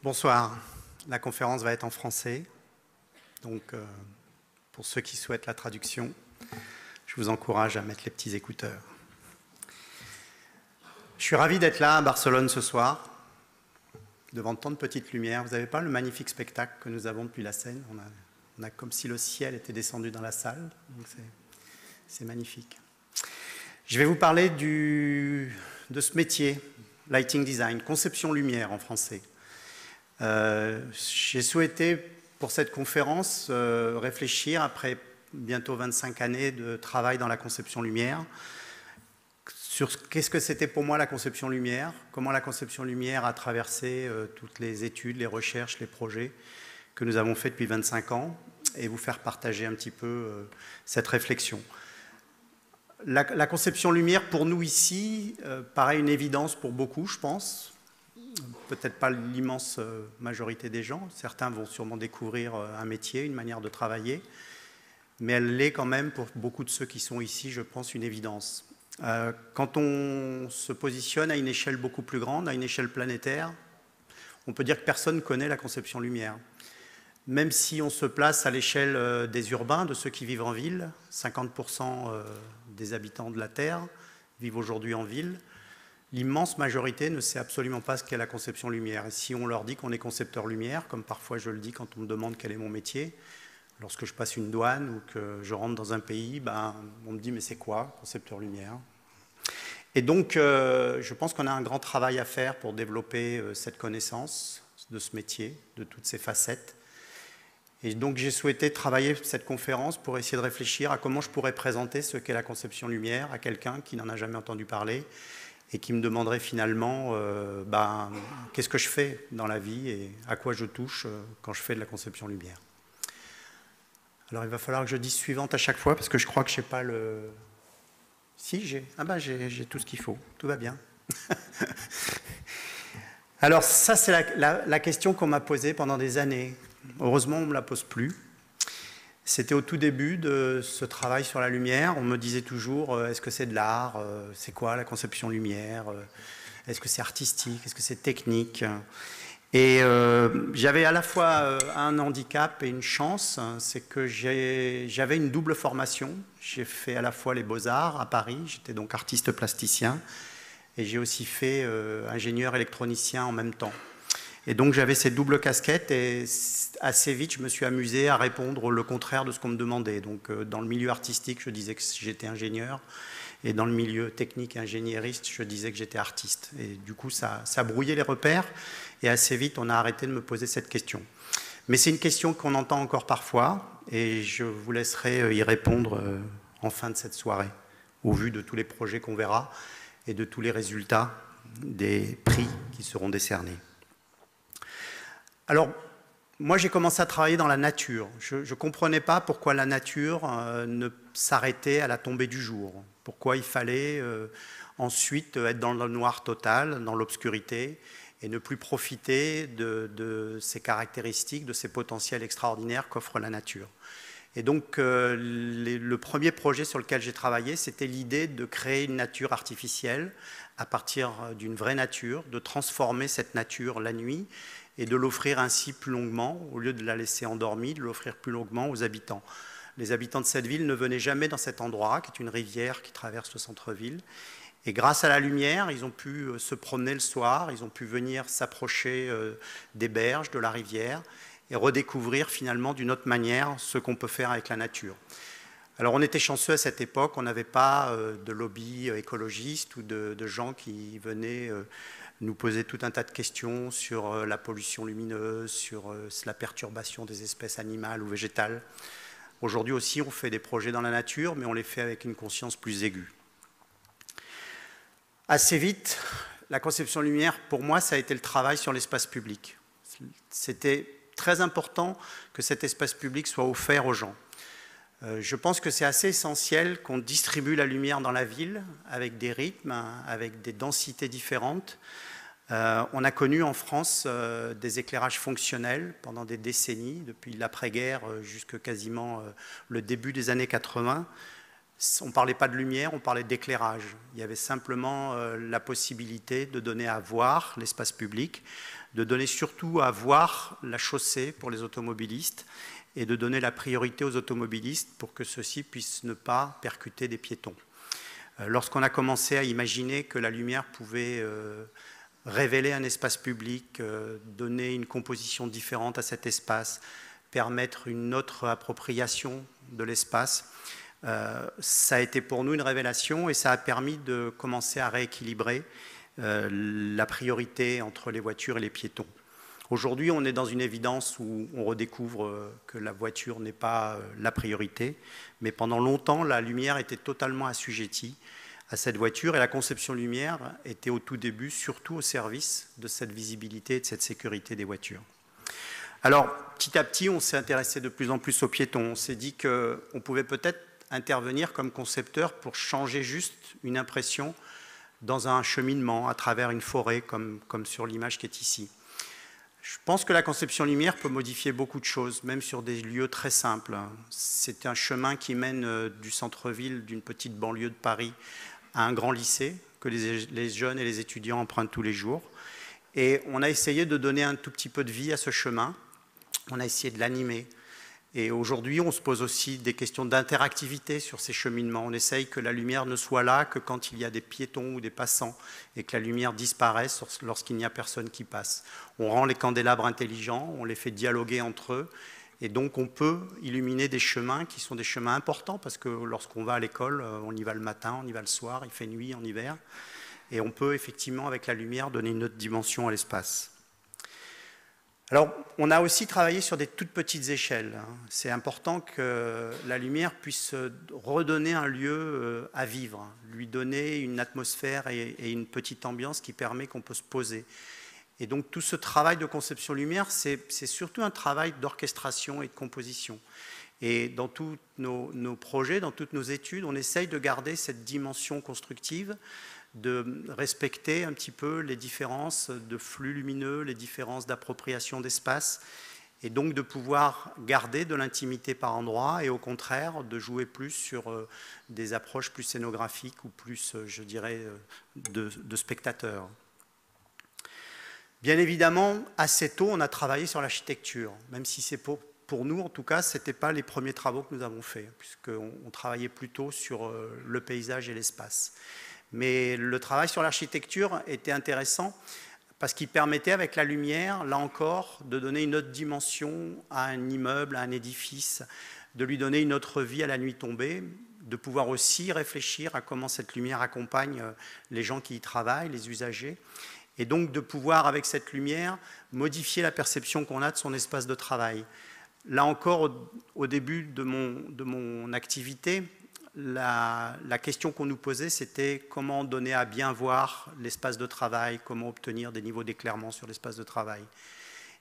Bonsoir, la conférence va être en français, donc pour ceux qui souhaitent la traduction, je vous encourage à mettre les petits écouteurs. Je suis ravi d'être là à Barcelone ce soir, devant tant de petites lumières. Vous n'avez pas le magnifique spectacle que nous avons depuis la scène, on a comme si le ciel était descendu dans la salle, donc c'est magnifique. Je vais vous parler de ce métier, Lighting Design, conception lumière en français. J'ai souhaité, pour cette conférence, réfléchir, après bientôt 25 années de travail dans la conception lumière, sur qu'est-ce que c'était pour moi la conception lumière, comment la conception lumière a traversé toutes les études, les recherches, les projets que nous avons faits depuis 25 ans, et vous faire partager un petit peu cette réflexion. La conception lumière, pour nous ici, paraît une évidence pour beaucoup, je pense. Peut-être pas l'immense majorité des gens. Certains vont sûrement découvrir un métier, une manière de travailler. Mais elle l'est quand même pour beaucoup de ceux qui sont ici, je pense, une évidence. Quand on se positionne à une échelle beaucoup plus grande, à une échelle planétaire, on peut dire que personne ne connaît la conception lumière. Même si on se place à l'échelle des urbains, de ceux qui vivent en ville, 50% des habitants de la Terre vivent aujourd'hui en ville, l'immense majorité ne sait absolument pas ce qu'est la conception lumière. Et si on leur dit qu'on est concepteur lumière, comme parfois je le dis quand on me demande quel est mon métier, lorsque je passe une douane ou que je rentre dans un pays, on me dit mais c'est quoi, concepteur lumière? Et donc je pense qu'on a un grand travail à faire pour développer cette connaissance de ce métier, de toutes ses facettes. Et donc j'ai souhaité travailler cette conférence pour essayer de réfléchir à comment je pourrais présenter ce qu'est la conception lumière à quelqu'un qui n'en a jamais entendu parler et qui me demanderait finalement qu'est-ce que je fais dans la vie et à quoi je touche quand je fais de la conception lumière. Alors il va falloir que je dise suivante à chaque fois parce que je crois que je n'ai pas le... Si, j'ai tout ce qu'il faut, tout va bien. Alors ça c'est la question qu'on m'a posée pendant des années. Heureusement on ne me la pose plus. C'était au tout début de ce travail sur la lumière. On me disait toujours, est-ce que c'est de l'art? C'est quoi la conception lumière? Est-ce que c'est artistique? Est-ce que c'est technique? Et j'avais à la fois un handicap et une chance, c'est que j'avais une double formation. J'ai fait à la fois les beaux-arts à Paris, j'étais donc artiste plasticien, et j'ai aussi fait ingénieur électronicien en même temps. Et donc j'avais cette double casquette et assez vite je me suis amusé à répondre le contraire de ce qu'on me demandait. Donc dans le milieu artistique je disais que j'étais ingénieur et dans le milieu technique et ingénieriste je disais que j'étais artiste. Et du coup ça brouillait les repères et assez vite on a arrêté de me poser cette question. Mais c'est une question qu'on entend encore parfois et je vous laisserai y répondre en fin de cette soirée au vu de tous les projets qu'on verra et de tous les résultats des prix qui seront décernés. Alors, moi j'ai commencé à travailler dans la nature. Je ne comprenais pas pourquoi la nature ne s'arrêtait à la tombée du jour. Pourquoi il fallait ensuite être dans le noir total, dans l'obscurité, et ne plus profiter de ces caractéristiques, de ces potentiels extraordinaires qu'offre la nature. Et donc le premier projet sur lequel j'ai travaillé, c'était l'idée de créer une nature artificielle à partir d'une vraie nature, de transformer cette nature la nuit, et de l'offrir ainsi plus longuement, au lieu de la laisser endormie, de l'offrir plus longuement aux habitants. Les habitants de cette ville ne venaient jamais dans cet endroit, qui est une rivière qui traverse le centre-ville. Et grâce à la lumière, ils ont pu se promener le soir, ils ont pu venir s'approcher des berges, de la rivière, et redécouvrir finalement d'une autre manière ce qu'on peut faire avec la nature. Alors on était chanceux à cette époque, on n'avait pas de lobby écologiste ou de gens qui venaient nous poser tout un tas de questions sur la pollution lumineuse, sur la perturbation des espèces animales ou végétales. Aujourd'hui aussi, on fait des projets dans la nature, mais on les fait avec une conscience plus aiguë. Assez vite, la conception lumière, pour moi, ça a été le travail sur l'espace public. C'était très important que cet espace public soit offert aux gens. Je pense que c'est assez essentiel qu'on distribue la lumière dans la ville avec des rythmes, avec des densités différentes. On a connu en France des éclairages fonctionnels pendant des décennies, depuis l'après-guerre jusqu'à quasiment le début des années 80. On ne parlait pas de lumière, on parlait d'éclairage. Il y avait simplement la possibilité de donner à voir l'espace public de donner surtout à voir la chaussée pour les automobilistes et de donner la priorité aux automobilistes pour que ceux-ci puissent ne pas percuter des piétons. Lorsqu'on a commencé à imaginer que la lumière pouvait révéler un espace public, donner une composition différente à cet espace, permettre une autre appropriation de l'espace, ça a été pour nous une révélation et ça a permis de commencer à rééquilibrer la priorité entre les voitures et les piétons. Aujourd'hui, on est dans une évidence où on redécouvre que la voiture n'est pas la priorité, mais pendant longtemps, la lumière était totalement assujettie à cette voiture et la conception lumière était au tout début surtout au service de cette visibilité et de cette sécurité des voitures. Alors, petit à petit, on s'est intéressé de plus en plus aux piétons. On s'est dit qu'on pouvait peut-être intervenir comme concepteur pour changer juste une impression dans un cheminement à travers une forêt, comme sur l'image qui est ici. Je pense que la conception lumière peut modifier beaucoup de choses, même sur des lieux très simples. C'est un chemin qui mène du centre-ville d'une petite banlieue de Paris à un grand lycée que les jeunes et les étudiants empruntent tous les jours. Et on a essayé de donner un tout petit peu de vie à ce chemin. On a essayé de l'animer. Et aujourd'hui, on se pose aussi des questions d'interactivité sur ces cheminements. On essaye que la lumière ne soit là que quand il y a des piétons ou des passants et que la lumière disparaisse lorsqu'il n'y a personne qui passe. On rend les candélabres intelligents, on les fait dialoguer entre eux et donc on peut illuminer des chemins qui sont des chemins importants parce que lorsqu'on va à l'école, on y va le matin, on y va le soir, il fait nuit en hiver et on peut effectivement avec la lumière donner une autre dimension à l'espace. Alors, on a aussi travaillé sur des toutes petites échelles. C'est important que la lumière puisse redonner un lieu à vivre, lui donner une atmosphère et une petite ambiance qui permet qu'on peut se poser. Et donc, tout ce travail de conception lumière, c'est surtout un travail d'orchestration et de composition. Et dans tous nos projets, dans toutes nos études, on essaye de garder cette dimension constructive, de respecter un petit peu les différences de flux lumineux, les différences d'appropriation d'espace, et donc de pouvoir garder de l'intimité par endroits et au contraire de jouer plus sur des approches plus scénographiques ou plus, je dirais, de spectateurs. Bien évidemment, assez tôt, on a travaillé sur l'architecture, même si c'est pour nous, en tout cas, ce n'était pas les premiers travaux que nous avons faits, puisqu'on travaillait plutôt sur le paysage et l'espace. Mais le travail sur l'architecture était intéressant parce qu'il permettait avec la lumière, là encore, de donner une autre dimension à un immeuble, à un édifice, de lui donner une autre vie à la nuit tombée, de pouvoir aussi réfléchir à comment cette lumière accompagne les gens qui y travaillent, les usagers, et donc de pouvoir, avec cette lumière, modifier la perception qu'on a de son espace de travail. Là encore, au début de mon activité, la question qu'on nous posait, c'était comment donner à bien voir l'espace de travail, comment obtenir des niveaux d'éclairement sur l'espace de travail.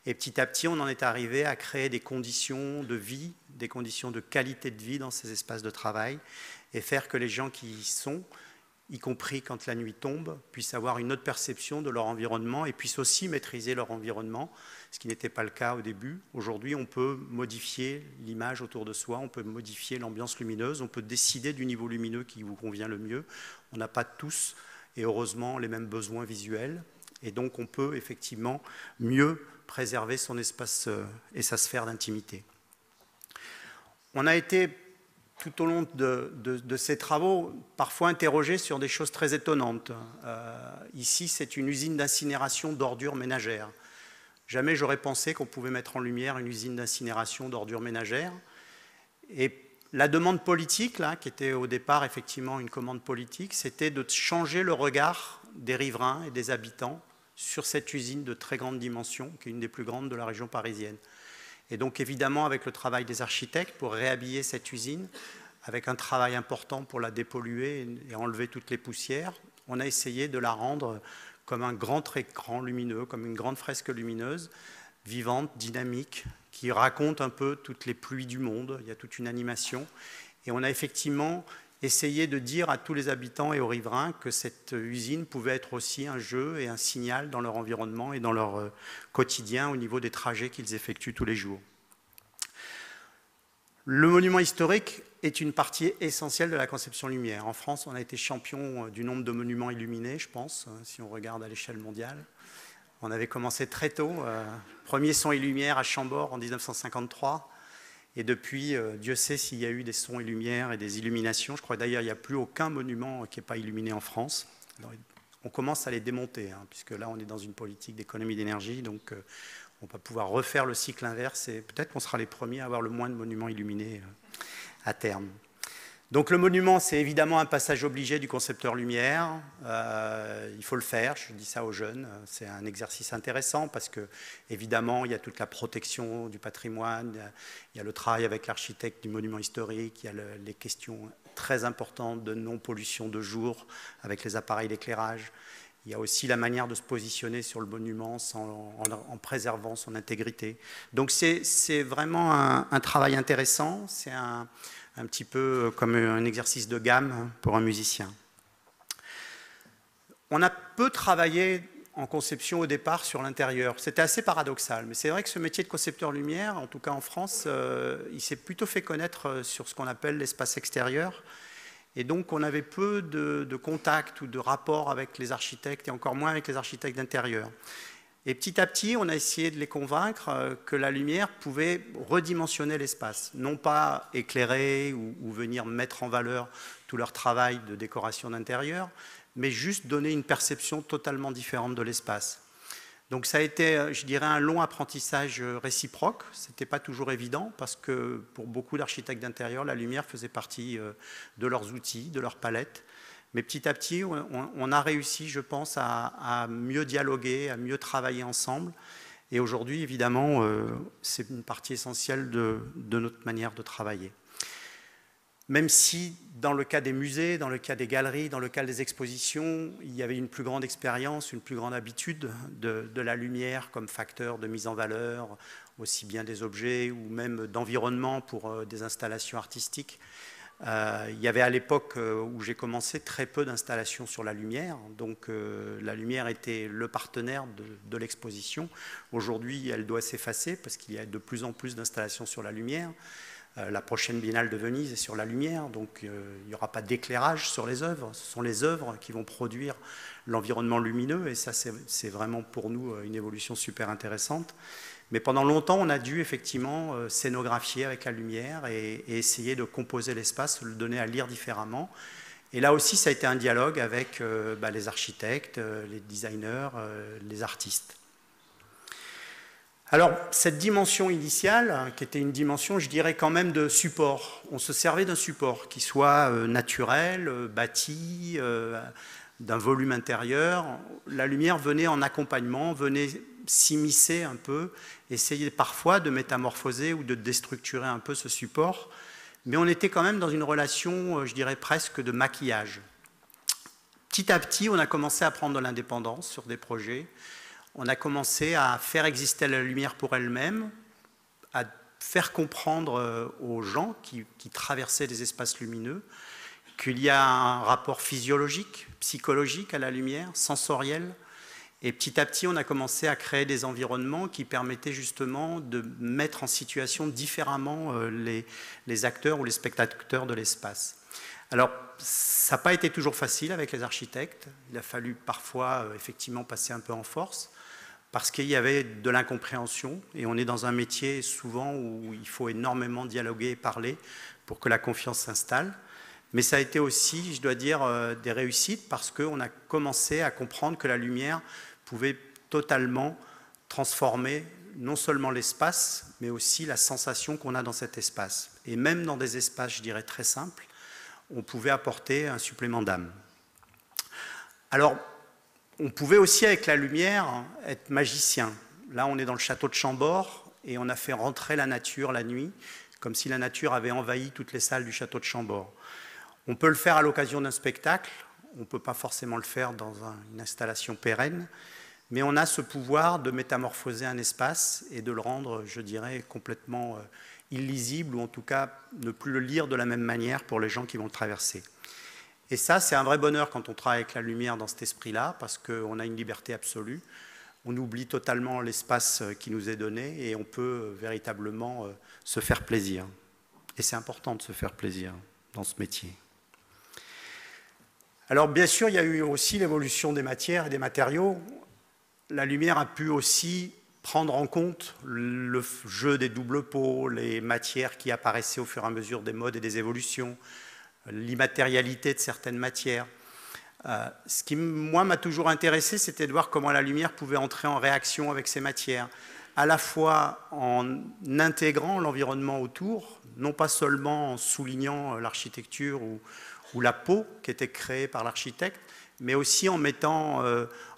Et petit à petit, on en est arrivé à créer des conditions de vie, des conditions de qualité de vie dans ces espaces de travail et faire que les gens qui y sont, y compris quand la nuit tombe, puissent avoir une autre perception de leur environnement et puissent aussi maîtriser leur environnement, ce qui n'était pas le cas au début. Aujourd'hui, on peut modifier l'image autour de soi, on peut modifier l'ambiance lumineuse, on peut décider du niveau lumineux qui vous convient le mieux. On n'a pas tous, et heureusement, les mêmes besoins visuels. Et donc, on peut effectivement mieux préserver son espace et sa sphère d'intimité. On a été, tout au long de ces travaux, parfois interrogés sur des choses très étonnantes. Ici, c'est une usine d'incinération d'ordures ménagères. Jamais j'aurais pensé qu'on pouvait mettre en lumière une usine d'incinération d'ordures ménagères. Et la demande politique, là, qui était au départ effectivement une commande politique, c'était de changer le regard des riverains et des habitants sur cette usine de très grande dimension, qui est une des plus grandes de la région parisienne. Et donc évidemment, avec le travail des architectes pour réhabiller cette usine, avec un travail important pour la dépolluer et enlever toutes les poussières, on a essayé de la rendre comme un grand écran lumineux, comme une grande fresque lumineuse, vivante, dynamique, qui raconte un peu toutes les pluies du monde. Il y a toute une animation. Et on a effectivement essayé de dire à tous les habitants et aux riverains que cette usine pouvait être aussi un jeu et un signal dans leur environnement et dans leur quotidien au niveau des trajets qu'ils effectuent tous les jours. Le monument historique est une partie essentielle de la conception lumière. En France, on a été champion du nombre de monuments illuminés, je pense, si on regarde à l'échelle mondiale. On avait commencé très tôt, premier son et lumière à Chambord en 1953. Et depuis, Dieu sait s'il y a eu des sons et lumières et des illuminations. Je crois d'ailleurs qu'il n'y a plus aucun monument qui n'est pas illuminé en France. Alors, on commence à les démonter, hein, puisque là, on est dans une politique d'économie d'énergie. Donc, on va pouvoir refaire le cycle inverse et peut-être qu'on sera les premiers à avoir le moins de monuments illuminés à terme. Donc le monument, c'est évidemment un passage obligé du concepteur lumière. Il faut le faire, je dis ça aux jeunes. C'est un exercice intéressant parce que, évidemment, il y a toute la protection du patrimoine, il y a le travail avec l'architecte du monument historique, il y a les questions très importantes de non-pollution de jour avec les appareils d'éclairage. Il y a aussi la manière de se positionner sur le monument en préservant son intégrité. Donc c'est vraiment un travail intéressant, c'est un petit peu comme un exercice de gamme pour un musicien. On a peu travaillé en conception au départ sur l'intérieur. C'était assez paradoxal, mais c'est vrai que ce métier de concepteur lumière, en tout cas en France, il s'est plutôt fait connaître sur ce qu'on appelle l'espace extérieur. Et donc, on avait peu de contacts ou de rapports avec les architectes, et encore moins avec les architectes d'intérieur. Et petit à petit, on a essayé de les convaincre que la lumière pouvait redimensionner l'espace. Non pas éclairer ou venir mettre en valeur tout leur travail de décoration d'intérieur, mais juste donner une perception totalement différente de l'espace. Donc ça a été, je dirais, un long apprentissage réciproque. Ce n'était pas toujours évident parce que pour beaucoup d'architectes d'intérieur, la lumière faisait partie de leurs outils, de leur palette. Mais petit à petit, on a réussi, je pense, à mieux dialoguer, à mieux travailler ensemble. Et aujourd'hui, évidemment, c'est une partie essentielle de notre manière de travailler. Même si, dans le cas des musées, dans le cas des galeries, dans le cas des expositions, il y avait une plus grande expérience, une plus grande habitude de la lumière comme facteur de mise en valeur, aussi bien des objets ou même d'environnement pour des installations artistiques. Il y avait à l'époque où j'ai commencé très peu d'installations sur la lumière, donc la lumière était le partenaire de l'exposition. Aujourd'hui, elle doit s'effacer parce qu'il y a de plus en plus d'installations sur la lumière. La prochaine Biennale de Venise est sur la lumière, donc il n'y aura pas d'éclairage sur les œuvres. Ce sont les œuvres qui vont produire l'environnement lumineux, et ça, c'est vraiment pour nous une évolution super intéressante. Mais pendant longtemps, on a dû effectivement scénographier avec la lumière et essayer de composer l'espace, le donner à lire différemment. Et là aussi, ça a été un dialogue avec les architectes, les designers, les artistes. Alors, cette dimension initiale, qui était une dimension, je dirais quand même de support, on se servait d'un support qui soit naturel, bâti, d'un volume intérieur. La lumière venait en accompagnement, venait s'immiscer un peu, essayer parfois de métamorphoser ou de déstructurer un peu ce support, mais on était quand même dans une relation, je dirais presque de maquillage. Petit à petit, on a commencé à prendre de l'indépendance sur des projets. On a commencé à faire exister la lumière pour elle-même, à faire comprendre aux gens qui traversaient des espaces lumineux qu'il y a un rapport physiologique, psychologique à la lumière, sensoriel. Et petit à petit, on a commencé à créer des environnements qui permettaient justement de mettre en situation différemment les acteurs ou les spectateurs de l'espace. Alors, ça n'a pas été toujours facile avec les architectes. Il a fallu parfois effectivement passer un peu en force, parce qu'il y avait de l'incompréhension, et on est dans un métier souvent où il faut énormément dialoguer et parler pour que la confiance s'installe. Mais ça a été aussi, je dois dire, des réussites, parce qu'on a commencé à comprendre que la lumière pouvait totalement transformer non seulement l'espace, mais aussi la sensation qu'on a dans cet espace. Et même dans des espaces, je dirais, très simples, on pouvait apporter un supplément d'âme. Alors, on pouvait aussi, avec la lumière, être magicien. Là, on est dans le château de Chambord et on a fait rentrer la nature la nuit, comme si la nature avait envahi toutes les salles du château de Chambord. On peut le faire à l'occasion d'un spectacle, on ne peut pas forcément le faire dans une installation pérenne, mais on a ce pouvoir de métamorphoser un espace et de le rendre, je dirais, complètement illisible, ou en tout cas ne plus le lire de la même manière pour les gens qui vont le traverser. Et ça, c'est un vrai bonheur quand on travaille avec la lumière dans cet esprit-là, parce qu'on a une liberté absolue. On oublie totalement l'espace qui nous est donné et on peut véritablement se faire plaisir. Et c'est important de se faire plaisir dans ce métier. Alors, bien sûr, il y a eu aussi l'évolution des matières et des matériaux. la lumière a pu aussi prendre en compte le jeu des doubles pots, les matières qui apparaissaient au fur et à mesure des modes et des évolutions, l'immatérialité de certaines matières. Ce qui, moi, m'a toujours intéressé, c'était de voir comment la lumière pouvait entrer en réaction avec ces matières, à la fois en intégrant l'environnement autour, non pas seulement en soulignant l'architecture ou la peau qui était créée par l'architecte, mais aussi en mettant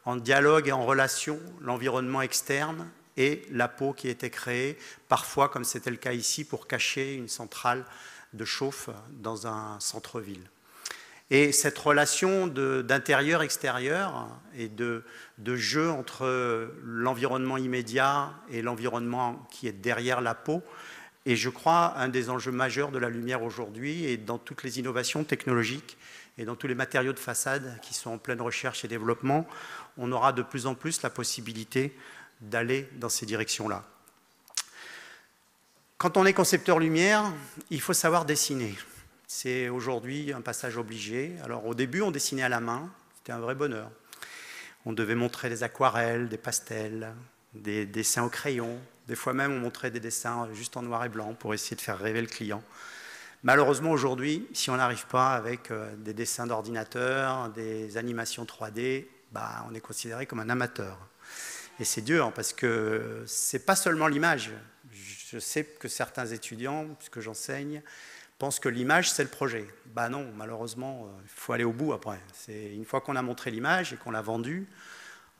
en dialogue et en relation l'environnement externe et la peau qui était créée, parfois, comme c'était le cas ici, pour cacher une centrale de chauffe dans un centre-ville. Et cette relation d'intérieur-extérieur et de jeu entre l'environnement immédiat et l'environnement qui est derrière la peau est, je crois, un des enjeux majeurs de la lumière aujourd'hui et dans toutes les innovations technologiques et dans tous les matériaux de façade qui sont en pleine recherche et développement, on aura de plus en plus la possibilité d'aller dans ces directions-là. Quand on est concepteur lumière, il faut savoir dessiner. C'est aujourd'hui un passage obligé. Alors au début, on dessinait à la main, c'était un vrai bonheur. On devait montrer des aquarelles, des pastels, des dessins au crayon. Des fois même, on montrait des dessins juste en noir et blanc pour essayer de faire rêver le client. Malheureusement, aujourd'hui, si on n'arrive pas avec des dessins d'ordinateur, des animations 3D, bah, on est considéré comme un amateur. Et c'est dur parce que c'est pas seulement l'image. Je sais que certains étudiants, puisque j'enseigne, pensent que l'image, c'est le projet. Ben non, malheureusement, il faut aller au bout après. Une fois qu'on a montré l'image et qu'on l'a vendue,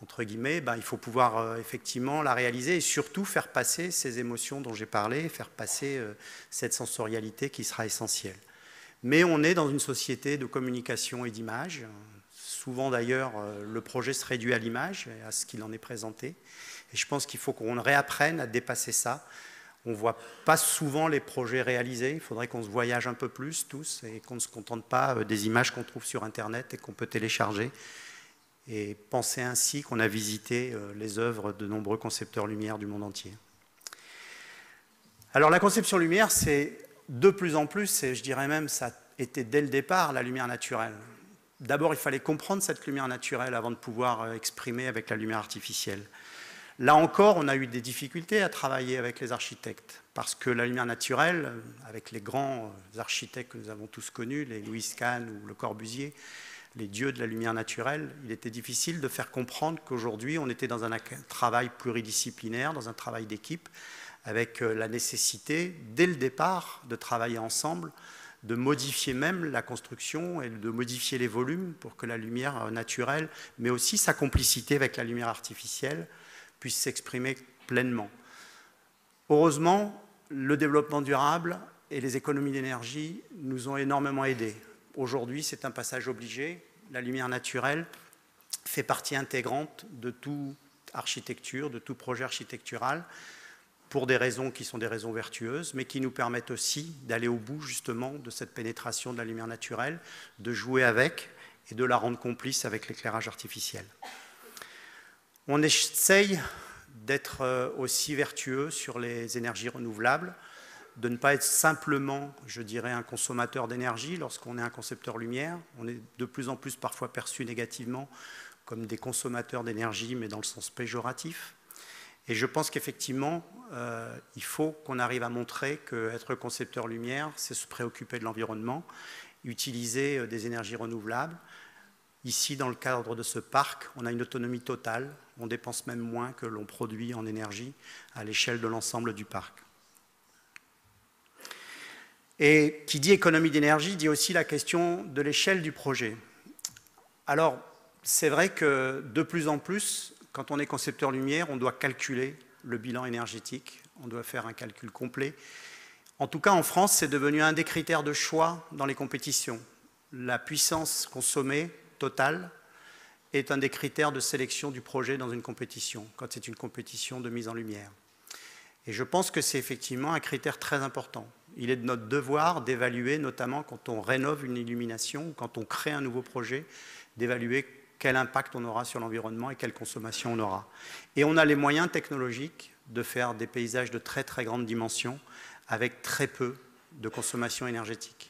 entre guillemets, ben, il faut pouvoir effectivement la réaliser et surtout faire passer ces émotions dont j'ai parlé, faire passer cette sensorialité qui sera essentielle. Mais on est dans une société de communication et d'image. Souvent d'ailleurs, le projet se réduit à l'image, à ce qu'il en est présenté. Et je pense qu'il faut qu'on réapprenne à dépasser ça. On ne voit pas souvent les projets réalisés. Il faudrait qu'on se voyage un peu plus tous et qu'on ne se contente pas des images qu'on trouve sur Internet et qu'on peut télécharger. Et penser ainsi qu'on a visité les œuvres de nombreux concepteurs lumière du monde entier. Alors la conception lumière, c'est de plus en plus, et je dirais même ça a été dès le départ, la lumière naturelle. D'abord, il fallait comprendre cette lumière naturelle avant de pouvoir exprimer avec la lumière artificielle. Là encore, on a eu des difficultés à travailler avec les architectes, parce que la lumière naturelle, avec les grands architectes que nous avons tous connus, les Louis Kahn ou Le Corbusier, les dieux de la lumière naturelle, il était difficile de faire comprendre qu'aujourd'hui, on était dans un travail pluridisciplinaire, dans un travail d'équipe, avec la nécessité, dès le départ, de travailler ensemble, de modifier même la construction et de modifier les volumes pour que la lumière naturelle, mais aussi sa complicité avec la lumière artificielle, puisse s'exprimer pleinement. Heureusement, le développement durable et les économies d'énergie nous ont énormément aidés. Aujourd'hui, c'est un passage obligé. La lumière naturelle fait partie intégrante de toute architecture, de tout projet architectural, pour des raisons qui sont des raisons vertueuses, mais qui nous permettent aussi d'aller au bout justement de cette pénétration de la lumière naturelle, de jouer avec et de la rendre complice avec l'éclairage artificiel. On essaye d'être aussi vertueux sur les énergies renouvelables, de ne pas être simplement, je dirais, un consommateur d'énergie lorsqu'on est un concepteur lumière. On est de plus en plus parfois perçu négativement comme des consommateurs d'énergie, mais dans le sens péjoratif. Et je pense qu'effectivement, il faut qu'on arrive à montrer qu'être concepteur lumière, c'est se préoccuper de l'environnement, utiliser des énergies renouvelables. Ici, dans le cadre de ce parc, on a une autonomie totale. On dépense même moins que l'on produit en énergie à l'échelle de l'ensemble du parc. Et qui dit économie d'énergie dit aussi la question de l'échelle du projet. Alors, c'est vrai que de plus en plus, quand on est concepteur lumière, on doit calculer le bilan énergétique, on doit faire un calcul complet. En tout cas, en France, c'est devenu un des critères de choix dans les compétitions. La puissance consommée totale est un des critères de sélection du projet dans une compétition, quand c'est une compétition de mise en lumière. Et je pense que c'est effectivement un critère très important. Il est de notre devoir d'évaluer, notamment quand on rénove une illumination, quand on crée un nouveau projet, d'évaluer quel impact on aura sur l'environnement et quelle consommation on aura. Et on a les moyens technologiques de faire des paysages de très très grande dimension avec très peu de consommation énergétique.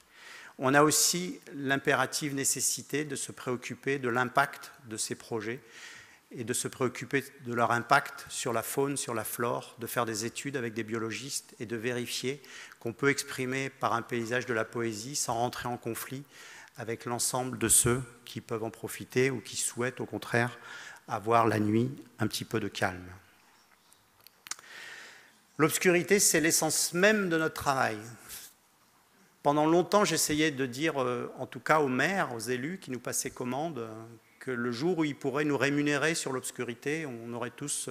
On a aussi l'impérative nécessité de se préoccuper de l'impact de ces projets et de se préoccuper de leur impact sur la faune, sur la flore, de faire des études avec des biologistes et de vérifier qu'on peut exprimer par un paysage de la poésie sans rentrer en conflit avec l'ensemble de ceux qui peuvent en profiter ou qui souhaitent au contraire avoir la nuit un petit peu de calme. L'obscurité, c'est l'essence même de notre travail. Pendant longtemps, j'essayais de dire, en tout cas aux maires, aux élus qui nous passaient commande, que le jour où ils pourraient nous rémunérer sur l'obscurité, on aurait tous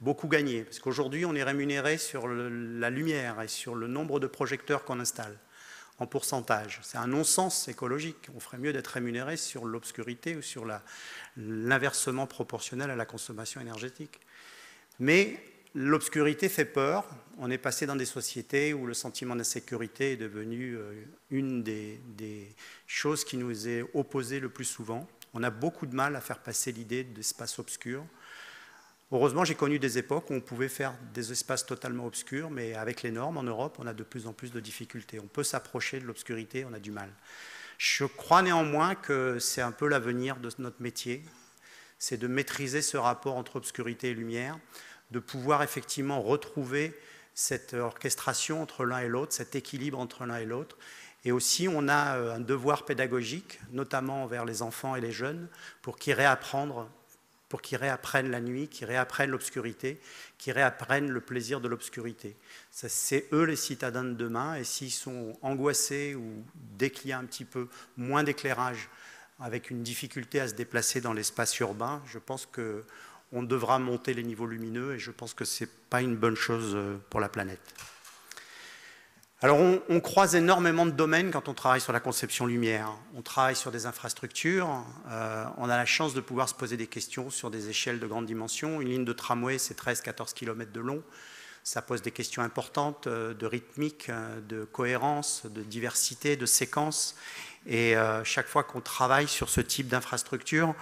beaucoup gagné. Parce qu'aujourd'hui, on est rémunéré sur la lumière et sur le nombre de projecteurs qu'on installe, en pourcentage. C'est un non-sens écologique. On ferait mieux d'être rémunéré sur l'obscurité ou sur l'inversement proportionnel à la consommation énergétique. Mais l'obscurité fait peur. On est passé dans des sociétés où le sentiment d'insécurité est devenu une des choses qui nous est opposée le plus souvent. On a beaucoup de mal à faire passer l'idée d'espace obscur. Heureusement, j'ai connu des époques où on pouvait faire des espaces totalement obscurs, mais avec les normes en Europe, on a de plus en plus de difficultés. On peut s'approcher de l'obscurité, on a du mal. Je crois néanmoins que c'est un peu l'avenir de notre métier, c'est de maîtriser ce rapport entre obscurité et lumière, de pouvoir effectivement retrouver cette orchestration entre l'un et l'autre, cet équilibre entre l'un et l'autre. Et aussi, on a un devoir pédagogique, notamment envers les enfants et les jeunes, pour qu'ils réapprennent la nuit, qu'ils réapprennent l'obscurité, qu'ils réapprennent le plaisir de l'obscurité. C'est eux les citadins de demain, et s'ils sont angoissés ou dès qu'il y a un petit peu moins d'éclairage, avec une difficulté à se déplacer dans l'espace urbain, je pense qu'on devra monter les niveaux lumineux, et je pense que ce n'est pas une bonne chose pour la planète. Alors, on croise énormément de domaines quand on travaille sur la conception lumière. On travaille sur des infrastructures, on a la chance de pouvoir se poser des questions sur des échelles de grande dimension. Une ligne de tramway, c'est 13-14 km de long. Ça pose des questions importantes de rythmique, de cohérence, de diversité, de séquence. Et chaque fois qu'on travaille sur ce type d'infrastructure,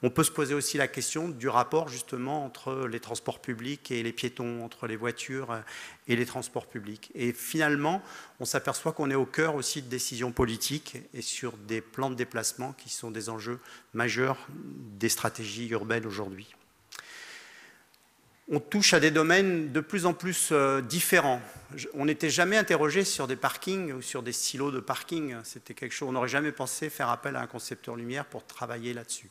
on peut se poser aussi la question du rapport justement entre les transports publics et les piétons, entre les voitures et les transports publics. Et finalement, on s'aperçoit qu'on est au cœur aussi de décisions politiques et sur des plans de déplacement qui sont des enjeux majeurs des stratégies urbaines aujourd'hui. On touche à des domaines de plus en plus différents. On n'était jamais interrogé sur des parkings ou sur des silos de parking. C'était quelque chose, on n'aurait jamais pensé faire appel à un concepteur lumière pour travailler là-dessus.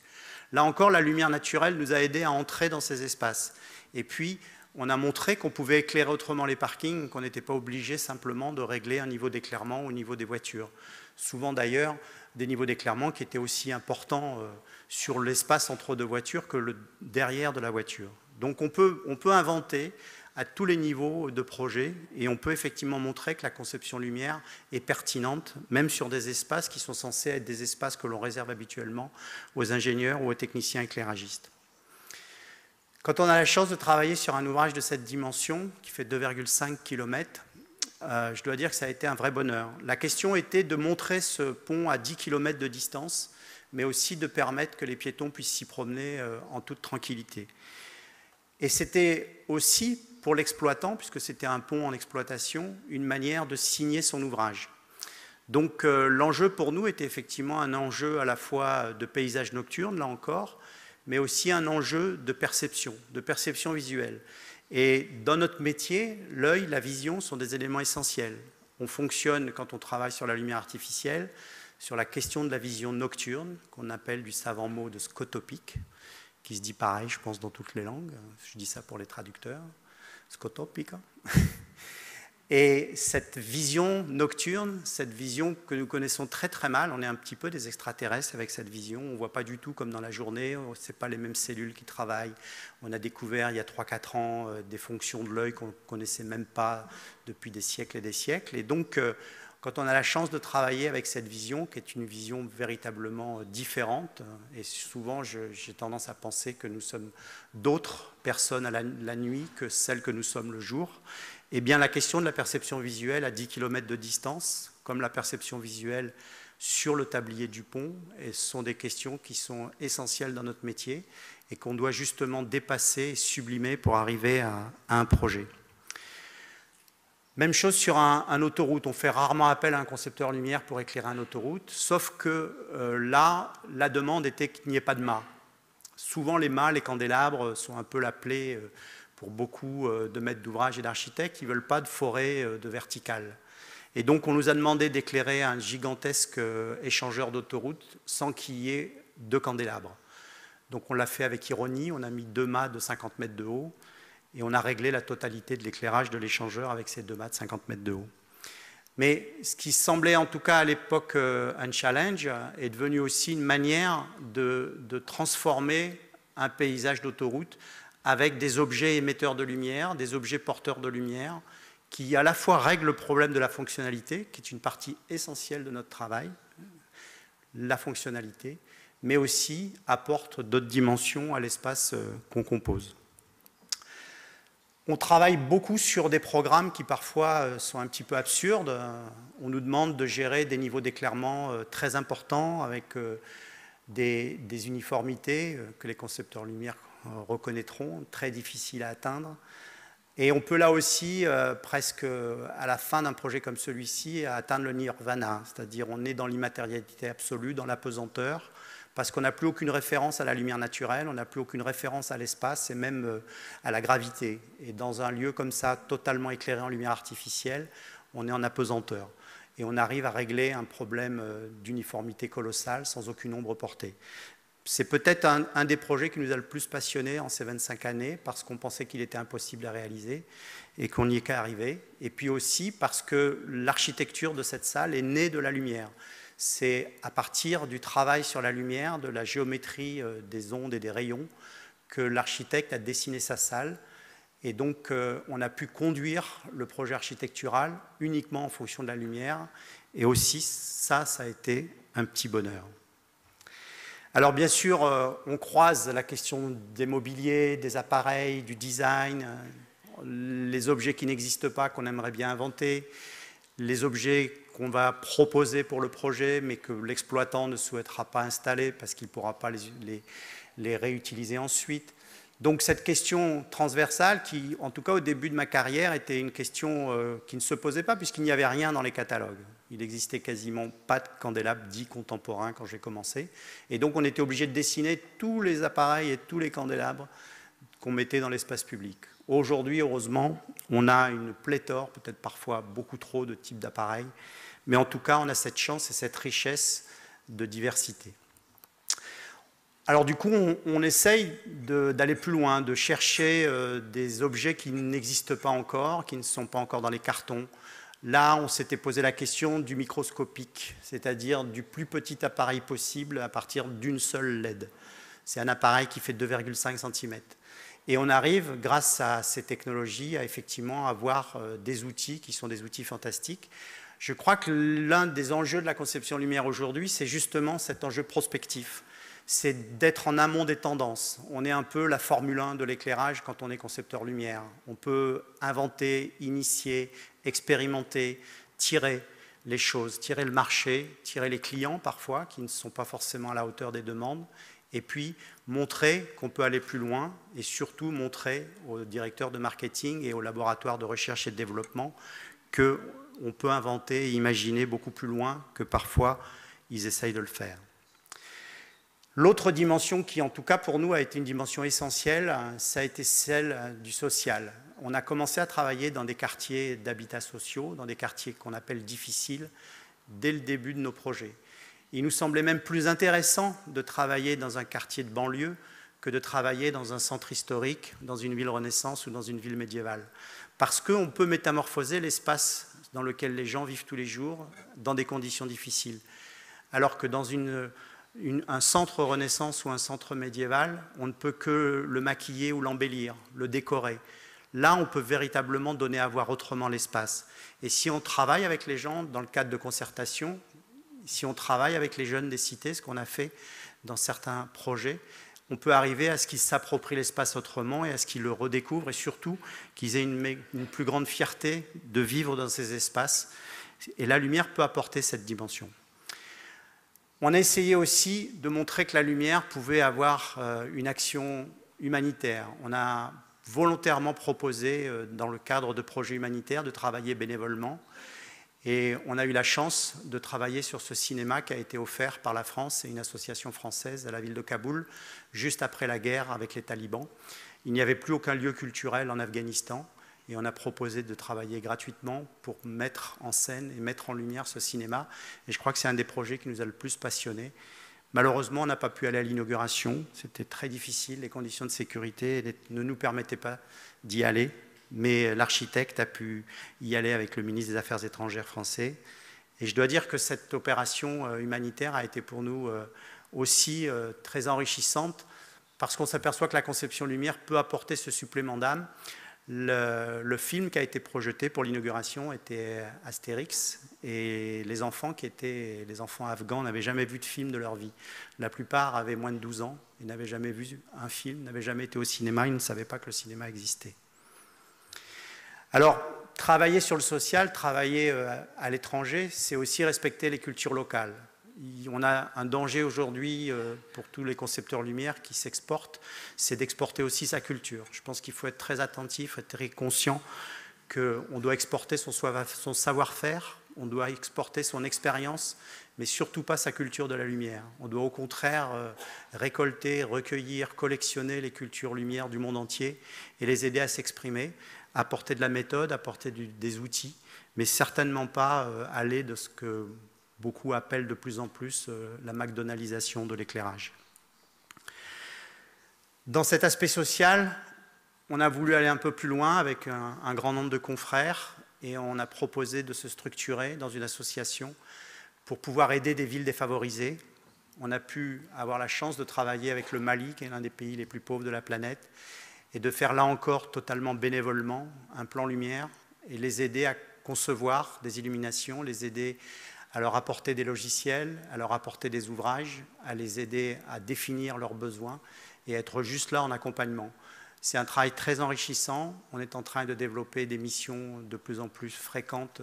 Là encore, la lumière naturelle nous a aidés à entrer dans ces espaces. Et puis, on a montré qu'on pouvait éclairer autrement les parkings, qu'on n'était pas obligé simplement de régler un niveau d'éclairement au niveau des voitures. Souvent d'ailleurs, des niveaux d'éclairement qui étaient aussi importants sur l'espace entre deux voitures que le derrière de la voiture. Donc on peut inventer à tous les niveaux de projet et on peut effectivement montrer que la conception lumière est pertinente, même sur des espaces qui sont censés être des espaces que l'on réserve habituellement aux ingénieurs ou aux techniciens éclairagistes. Quand on a la chance de travailler sur un ouvrage de cette dimension, qui fait 2,5 km, je dois dire que ça a été un vrai bonheur. La question était de montrer ce pont à 10 km de distance, mais aussi de permettre que les piétons puissent s'y promener en toute tranquillité. Et c'était aussi, pour l'exploitant, puisque c'était un pont en exploitation, une manière de signer son ouvrage. Donc l'enjeu pour nous était effectivement un enjeu à la fois de paysage nocturne, là encore, mais aussi un enjeu de perception visuelle. Et dans notre métier, l'œil, la vision sont des éléments essentiels. On fonctionne, quand on travaille sur la lumière artificielle, sur la question de la vision nocturne, qu'on appelle du savant mot de scotopique, qui se dit pareil, je pense, dans toutes les langues. Je dis ça pour les traducteurs. Scotopica. Et cette vision nocturne, cette vision que nous connaissons très très mal, on est un petit peu des extraterrestres avec cette vision, on ne voit pas du tout comme dans la journée, ce n'est pas les mêmes cellules qui travaillent. On a découvert il y a 3-4 ans des fonctions de l'œil qu'on ne connaissait même pas depuis des siècles et des siècles. Et donc, quand on a la chance de travailler avec cette vision, qui est une vision véritablement différente, et souvent j'ai tendance à penser que nous sommes d'autres personnes à la nuit que celles que nous sommes le jour, eh bien la question de la perception visuelle à 10 km de distance, comme la perception visuelle sur le tablier du pont, et ce sont des questions qui sont essentielles dans notre métier et qu'on doit justement dépasser et sublimer pour arriver à un projet. Même chose sur un autoroute, on fait rarement appel à un concepteur lumière pour éclairer une autoroute, sauf que là, la demande était qu'il n'y ait pas de mât. Souvent, les mâts, les candélabres sont un peu la plaie pour beaucoup de maîtres d'ouvrage et d'architectes qui ne veulent pas de forêt de verticale. Et donc, on nous a demandé d'éclairer un gigantesque échangeur d'autoroute sans qu'il y ait de candélabres. Donc, on l'a fait avec ironie. On a mis 2 mâts de 50 mètres de haut et on a réglé la totalité de l'éclairage de l'échangeur avec ces 2 mâts de 50 mètres de haut. Mais ce qui semblait en tout cas à l'époque un challenge est devenu aussi une manière de transformer un paysage d'autoroute avec des objets émetteurs de lumière, des objets porteurs de lumière, qui à la fois règlent le problème de la fonctionnalité, qui est une partie essentielle de notre travail, la fonctionnalité, mais aussi apportent d'autres dimensions à l'espace qu'on compose. On travaille beaucoup sur des programmes qui parfois sont un petit peu absurdes. On nous demande de gérer des niveaux d'éclairement très importants avec des uniformités que les concepteurs lumière reconnaîtront, très difficiles à atteindre. Et on peut là aussi, presque à la fin d'un projet comme celui-ci, atteindre le nirvana, c'est-à-dire on est dans l'immatérialité absolue, dans la pesanteur, parce qu'on n'a plus aucune référence à la lumière naturelle, on n'a plus aucune référence à l'espace et même à la gravité. Et dans un lieu comme ça, totalement éclairé en lumière artificielle, on est en apesanteur. Et on arrive à régler un problème d'uniformité colossale sans aucune ombre portée. C'est peut-être un des projets qui nous a le plus passionnés en ces 25 années, parce qu'on pensait qu'il était impossible à réaliser et qu'on n'y est qu'à arriver. Et puis aussi parce que l'architecture de cette salle est née de la lumière. C'est à partir du travail sur la lumière, de la géométrie des ondes et des rayons, que l'architecte a dessiné sa salle. Et donc, on a pu conduire le projet architectural uniquement en fonction de la lumière. Et aussi, ça a été un petit bonheur. Alors, bien sûr, on croise la question des mobiliers, des appareils, du design, les objets qui n'existent pas, qu'on aimerait bien inventer, les objets qu'on va proposer pour le projet, mais que l'exploitant ne souhaitera pas installer parce qu'il ne pourra pas les réutiliser ensuite. Donc cette question transversale qui, en tout cas au début de ma carrière, était une question qui ne se posait pas puisqu'il n'y avait rien dans les catalogues. Il n'existait quasiment pas de candélabres dits contemporains quand j'ai commencé. Et donc on était obligé de dessiner tous les appareils et tous les candélabres qu'on mettait dans l'espace public. Aujourd'hui, heureusement, on a une pléthore, peut-être parfois beaucoup trop de types d'appareils, mais en tout cas, on a cette chance et cette richesse de diversité. Alors du coup, on essaye d'aller plus loin, de chercher des objets qui n'existent pas encore, qui ne sont pas encore dans les cartons. Là, on s'était posé la question du microscopique, c'est-à-dire du plus petit appareil possible à partir d'une seule LED. C'est un appareil qui fait 2,5 cm. Et on arrive, grâce à ces technologies, à effectivement avoir des outils qui sont des outils fantastiques. Je crois que l'un des enjeux de la conception lumière aujourd'hui, c'est justement cet enjeu prospectif. C'est d'être en amont des tendances. On est un peu la Formule 1 de l'éclairage quand on est concepteur lumière. On peut inventer, initier, expérimenter, tirer les choses, tirer le marché, tirer les clients parfois, qui ne sont pas forcément à la hauteur des demandes, et puis montrer qu'on peut aller plus loin et surtout montrer aux directeurs de marketing et aux laboratoires de recherche et de développement qu'on peut inventer et imaginer beaucoup plus loin que parfois ils essayent de le faire. L'autre dimension qui, en tout cas pour nous, a été une dimension essentielle, ça a été celle du social. On a commencé à travailler dans des quartiers d'habitats sociaux, dans des quartiers qu'on appelle difficiles, dès le début de nos projets. Il nous semblait même plus intéressant de travailler dans un quartier de banlieue que de travailler dans un centre historique, dans une ville Renaissance ou dans une ville médiévale. Parce qu'on peut métamorphoser l'espace dans lequel les gens vivent tous les jours dans des conditions difficiles. Alors que dans un centre Renaissance ou un centre médiéval, on ne peut que le maquiller ou l'embellir, le décorer. Là, on peut véritablement donner à voir autrement l'espace. Et si on travaille avec les gens dans le cadre de concertation, si on travaille avec les jeunes des cités, ce qu'on a fait dans certains projets, on peut arriver à ce qu'ils s'approprient l'espace autrement et à ce qu'ils le redécouvrent et surtout qu'ils aient une plus grande fierté de vivre dans ces espaces. Et la lumière peut apporter cette dimension. On a essayé aussi de montrer que la lumière pouvait avoir une action humanitaire. On a volontairement proposé, dans le cadre de projets humanitaires, de travailler bénévolement. Et on a eu la chance de travailler sur ce cinéma qui a été offert par la France et une association française à la ville de Kaboul, juste après la guerre avec les talibans. Il n'y avait plus aucun lieu culturel en Afghanistan et on a proposé de travailler gratuitement pour mettre en scène et mettre en lumière ce cinéma. Et je crois que c'est un des projets qui nous a le plus passionnés. Malheureusement, on n'a pas pu aller à l'inauguration. C'était très difficile, les conditions de sécurité ne nous permettaient pas d'y aller. Mais l'architecte a pu y aller avec le ministre des Affaires étrangères français. Et je dois dire que cette opération humanitaire a été pour nous aussi très enrichissante parce qu'on s'aperçoit que la conception lumière peut apporter ce supplément d'âme. Le film qui a été projeté pour l'inauguration était Astérix et les enfants afghans n'avaient jamais vu de film de leur vie. La plupart avaient moins de 12 ans, ils n'avaient jamais vu un film, n'avaient jamais été au cinéma, ils ne savaient pas que le cinéma existait. Alors, travailler sur le social, travailler à l'étranger, c'est aussi respecter les cultures locales. On a un danger aujourd'hui pour tous les concepteurs lumière qui s'exportent, c'est d'exporter aussi sa culture. Je pense qu'il faut être très attentif, être très conscient qu'on doit exporter son savoir-faire, on doit exporter son expérience, mais surtout pas sa culture de la lumière. On doit au contraire récolter, recueillir, collectionner les cultures lumière du monde entier et les aider à s'exprimer, apporter de la méthode, apporter des outils, mais certainement pas aller de ce que beaucoup appellent de plus en plus la McDonaldisation de l'éclairage. Dans cet aspect social, on a voulu aller un peu plus loin avec un grand nombre de confrères et on a proposé de se structurer dans une association pour pouvoir aider des villes défavorisées. On a pu avoir la chance de travailler avec le Mali, qui est l'un des pays les plus pauvres de la planète, et de faire là encore totalement bénévolement un plan lumière et les aider à concevoir des illuminations, les aider à leur apporter des logiciels, à leur apporter des ouvrages, à les aider à définir leurs besoins et être juste là en accompagnement. C'est un travail très enrichissant. On est en train de développer des missions de plus en plus fréquentes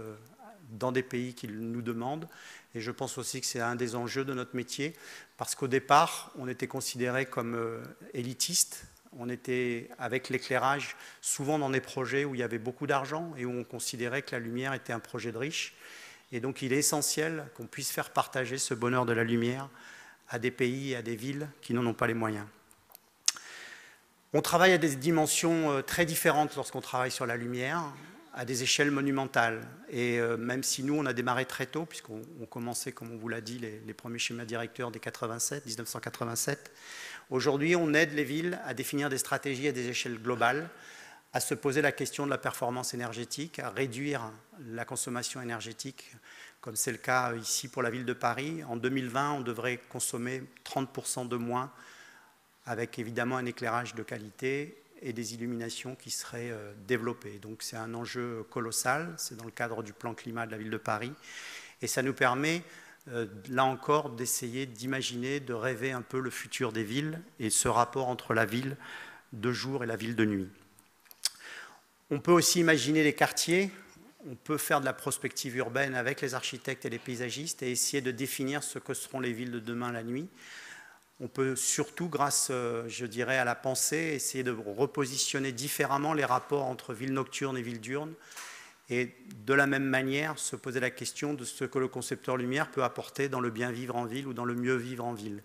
dans des pays qui nous demandent. Et je pense aussi que c'est un des enjeux de notre métier, parce qu'au départ, on était considéré comme élitiste. On était, avec l'éclairage, souvent dans des projets où il y avait beaucoup d'argent et où on considérait que la lumière était un projet de riche. Et donc, il est essentiel qu'on puisse faire partager ce bonheur de la lumière à des pays et à des villes qui n'en ont pas les moyens. On travaille à des dimensions très différentes lorsqu'on travaille sur la lumière, à des échelles monumentales. Et même si nous, on a démarré très tôt, puisqu'on commençait, comme on vous l'a dit, les premiers schémas directeurs dès 1987, aujourd'hui, on aide les villes à définir des stratégies à des échelles globales, à se poser la question de la performance énergétique, à réduire la consommation énergétique, comme c'est le cas ici pour la ville de Paris. En 2020, on devrait consommer 30% de moins, avec évidemment un éclairage de qualité et des illuminations qui seraient développées. Donc c'est un enjeu colossal, c'est dans le cadre du plan climat de la ville de Paris, et ça nous permet, là encore, d'essayer d'imaginer, de rêver un peu le futur des villes et ce rapport entre la ville de jour et la ville de nuit. On peut aussi imaginer les quartiers, on peut faire de la prospective urbaine avec les architectes et les paysagistes et essayer de définir ce que seront les villes de demain la nuit. On peut surtout, grâce, je dirais, à la pensée, essayer de repositionner différemment les rapports entre villes nocturnes et villes diurnes et de la même manière se poser la question de ce que le concepteur lumière peut apporter dans le bien vivre en ville ou dans le mieux vivre en ville,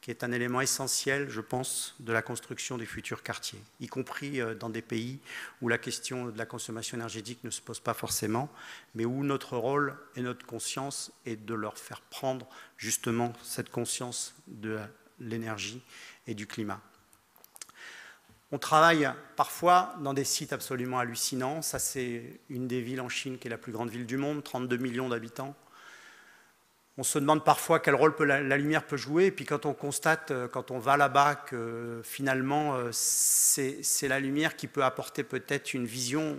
qui est un élément essentiel, je pense, de la construction des futurs quartiers, y compris dans des pays où la question de la consommation énergétique ne se pose pas forcément, mais où notre rôle et notre conscience est de leur faire prendre justement cette conscience de l'énergie et du climat. On travaille parfois dans des sites absolument hallucinants. Ça, c'est une des villes en Chine qui est la plus grande ville du monde, 32 millions d'habitants. On se demande parfois quel rôle la lumière peut jouer, et puis quand on constate, quand on va là-bas, que finalement, c'est la lumière qui peut apporter peut-être une vision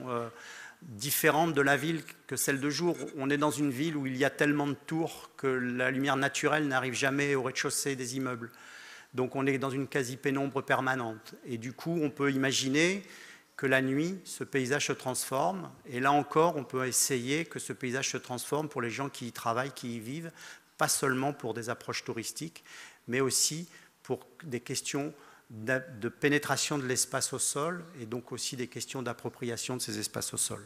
différente de la ville que celle de jour. On est dans une ville où il y a tellement de tours que la lumière naturelle n'arrive jamais au rez-de-chaussée des immeubles. Donc on est dans une quasi-pénombre permanente. Et du coup, on peut imaginer que la nuit, ce paysage se transforme. Et là encore, on peut essayer que ce paysage se transforme pour les gens qui y travaillent, qui y vivent, pas seulement pour des approches touristiques, mais aussi pour des questions de pénétration de l'espace au sol et donc aussi des questions d'appropriation de ces espaces au sol.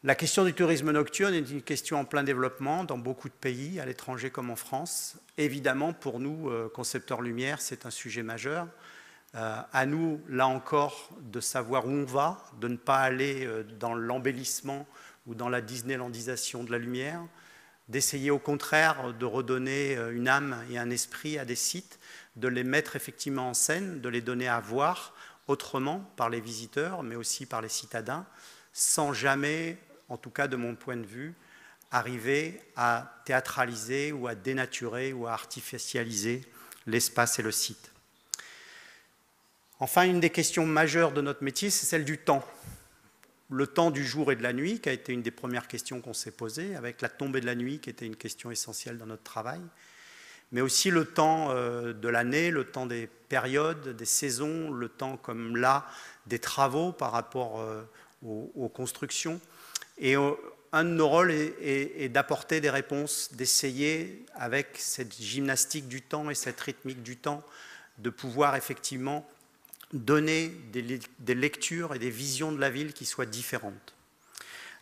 La question du tourisme nocturne est une question en plein développement dans beaucoup de pays, à l'étranger comme en France. Évidemment, pour nous, concepteurs lumière, c'est un sujet majeur. À nous, là encore, de savoir où on va, de ne pas aller dans l'embellissement ou dans la disneylandisation de la lumière, d'essayer au contraire de redonner une âme et un esprit à des sites, de les mettre effectivement en scène, de les donner à voir autrement par les visiteurs, mais aussi par les citadins, sans jamais, en tout cas de mon point de vue, arriver à théâtraliser ou à dénaturer ou à artificialiser l'espace et le site. Enfin, une des questions majeures de notre métier, c'est celle du temps. Le temps du jour et de la nuit, qui a été une des premières questions qu'on s'est posées, avec la tombée de la nuit, qui était une question essentielle dans notre travail, mais aussi le temps de l'année, le temps des périodes, des saisons, le temps comme là, des travaux par rapport aux constructions. Et un de nos rôles est d'apporter des réponses, d'essayer, avec cette gymnastique du temps et cette rythmique du temps, de pouvoir effectivement donner des lectures et des visions de la ville qui soient différentes.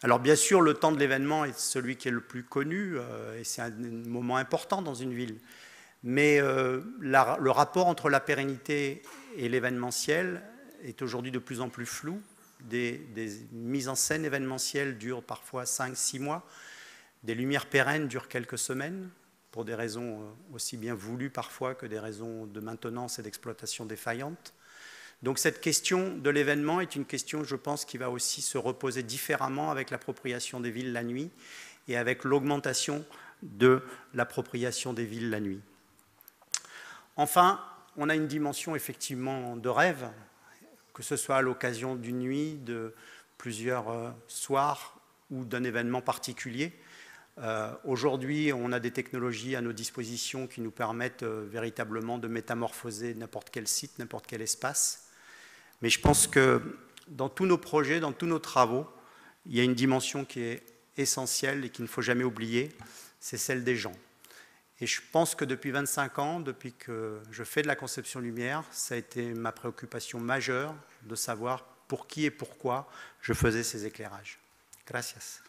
Alors bien sûr, le temps de l'événement est celui qui est le plus connu, et c'est un moment important dans une ville. Mais le rapport entre la pérennité et l'événementiel est aujourd'hui de plus en plus flou. Des mises en scène événementielles durent parfois 5-6 mois. Des lumières pérennes durent quelques semaines, pour des raisons aussi bien voulues parfois que des raisons de maintenance et d'exploitation défaillantes. Donc cette question de l'événement est une question, je pense, qui va aussi se reposer différemment avec l'appropriation des villes la nuit et avec l'augmentation de l'appropriation des villes la nuit. Enfin, on a une dimension effectivement de rêve, que ce soit à l'occasion d'une nuit, de plusieurs soirs ou d'un événement particulier. Aujourd'hui, on a des technologies à nos dispositions qui nous permettent véritablement de métamorphoser n'importe quel site, n'importe quel espace. Mais je pense que dans tous nos projets, dans tous nos travaux, il y a une dimension qui est essentielle et qu'il ne faut jamais oublier, c'est celle des gens. Et je pense que depuis 25 ans, depuis que je fais de la conception lumière, ça a été ma préoccupation majeure de savoir pour qui et pourquoi je faisais ces éclairages. Gracias.